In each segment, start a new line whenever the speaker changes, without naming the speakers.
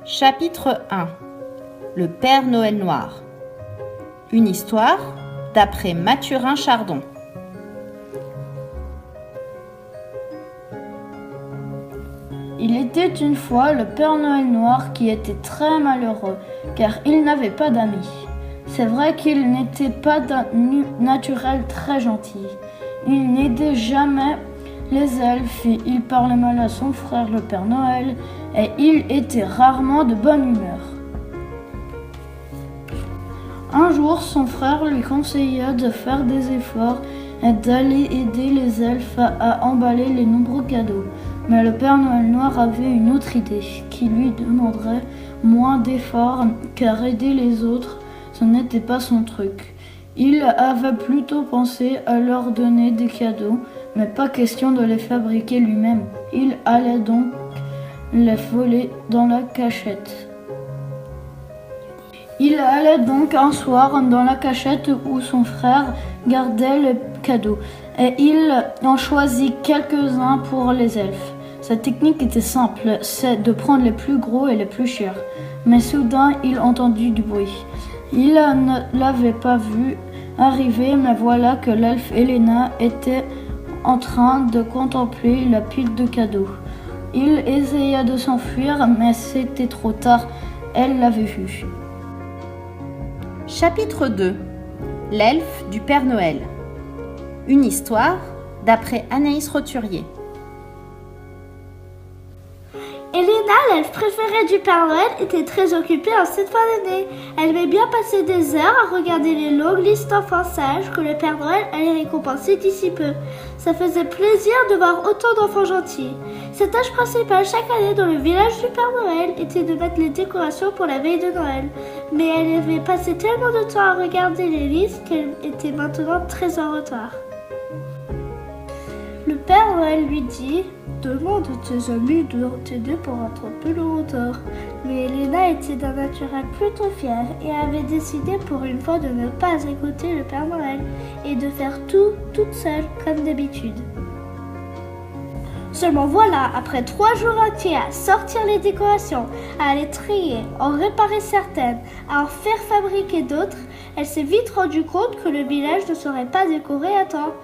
Chapitre 1. Le Père Noël Noir. Une histoire d'après Mathurin Chardon.
Il était une fois le Père Noël Noir qui était très malheureux car il n'avait pas d'amis. C'est vrai qu'il n'était pas d'un naturel très gentil. Il n'aidait jamais les elfes, il parlait mal à son frère le Père Noël et il était rarement de bonne humeur. Un jour, son frère lui conseilla de faire des efforts et d'aller aider les elfes à emballer les nombreux cadeaux. Mais le Père Noël Noir avait une autre idée qui lui demanderait moins d'efforts car aider les autres, ce n'était pas son truc. Il avait plutôt pensé à leur donner des cadeaux, mais pas question de les fabriquer lui-même. Il allait donc les voler dans la cachette. Il allait donc un soir dans la cachette où son frère gardait les cadeaux et il en choisit quelques-uns pour les elfes. Sa technique était simple, c'est de prendre les plus gros et les plus chers. Mais soudain, il entendit du bruit. Il ne l'avait pas vu arriver, mais voilà que l'elfe Elena était en train de contempler la pile de cadeaux. Il essaya de s'enfuir, mais c'était trop tard, elle l'avait vu.
Chapitre 2. L'elfe du Père Noël. Une histoire d'après Anaïs Roturier.
Elena, l'elfe préférée du Père Noël, était très occupée en cette fin d'année. Elle aimait bien passer des heures à regarder les longues listes d'enfants sages que le Père Noël allait récompenser d'ici peu. Ça faisait plaisir de voir autant d'enfants gentils. Sa tâche principale chaque année dans le village du Père Noël était de mettre les décorations pour la veille de Noël. Mais elle avait passé tellement de temps à regarder les listes qu'elle était maintenant très en retard. Le Père Noël lui dit « Demande à tes amis de t'aider pour rattraper le retard. » Mais Elena était d'un naturel plutôt fier et avait décidé pour une fois de ne pas écouter le Père Noël et de faire tout toute seule comme d'habitude. Seulement voilà, après 3 jours entiers à sortir les décorations, à les trier, en réparer certaines, à en faire fabriquer d'autres, elle s'est vite rendue compte que le village ne serait pas décoré à temps.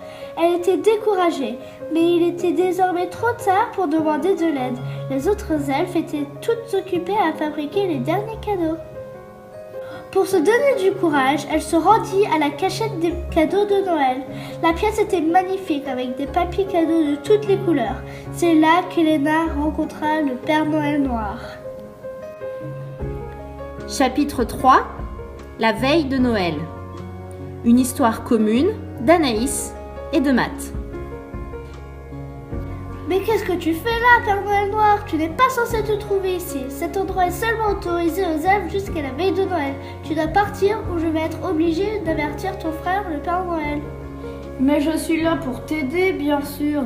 Elle était découragée, mais il était désormais trop tard pour demander de l'aide. Les autres elfes étaient toutes occupées à fabriquer les derniers cadeaux. Pour se donner du courage, elle se rendit à la cachette des cadeaux de Noël. La pièce était magnifique avec des papiers cadeaux de toutes les couleurs. C'est là qu'Elena rencontra le Père Noël Noir.
Chapitre 3. La veille de Noël. Une histoire commune d'Anaïs et de Matt.
Mais qu'est-ce que tu fais là, Père Noël Noir? Tu n'es pas censé te trouver ici. Cet endroit est seulement autorisé aux elfes jusqu'à la veille de Noël. Tu dois partir ou je vais être obligée d'avertir ton frère, le Père Noël.
Mais je suis là pour t'aider, bien sûr.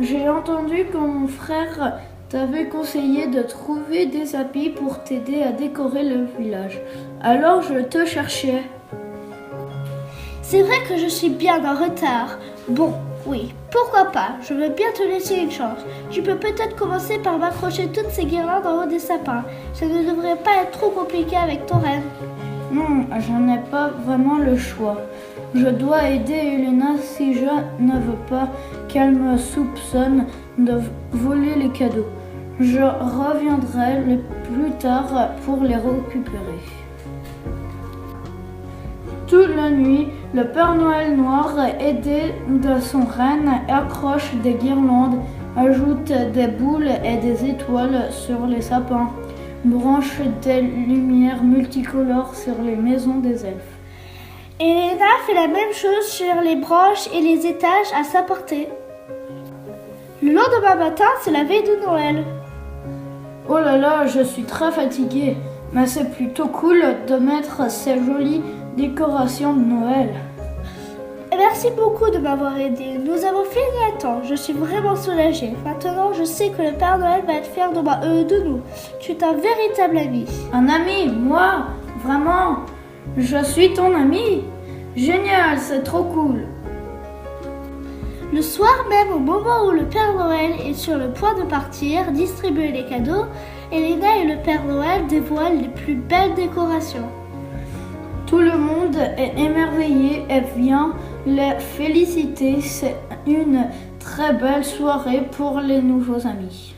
J'ai entendu que mon frère t'avait conseillé de trouver des habits pour t'aider à décorer le village. Alors je te cherchais.
C'est vrai que je suis bien en retard. Bon, oui, pourquoi pas, je veux bien te laisser une chance. Tu peux peut-être commencer par m'accrocher toutes ces guirlandes en haut des sapins. Ça ne devrait pas être trop compliqué avec ton rêve.
Non, je n'ai pas vraiment le choix. Je dois aider Elena si je ne veux pas qu'elle me soupçonne de voler les cadeaux. Je reviendrai le plus tard pour les récupérer. Toute la nuit, le Père Noël Noir, aidé de son reine, accroche des guirlandes, ajoute des boules et des étoiles sur les sapins, branche des lumières multicolores sur les maisons des elfes.
Elena fait la même chose sur les branches et les étages à sa portée. Le lendemain matin, c'est la veille de Noël.
Oh là là, je suis très fatiguée, mais c'est plutôt cool de mettre ces jolies décorations de Noël.
Merci beaucoup de m'avoir aidé. Nous avons fini à temps. Je suis vraiment soulagée. Maintenant, je sais que le Père Noël va être fier de nous. Tu es un véritable ami.
Un ami, moi? Vraiment? Je suis ton ami? Génial, c'est trop cool.
Le soir même, au moment où le Père Noël est sur le point de partir, distribuer les cadeaux, Elena et le Père Noël dévoilent les plus belles décorations.
Tout le monde est émerveillé et vient les féliciter. C'est une très belle soirée pour les nouveaux amis.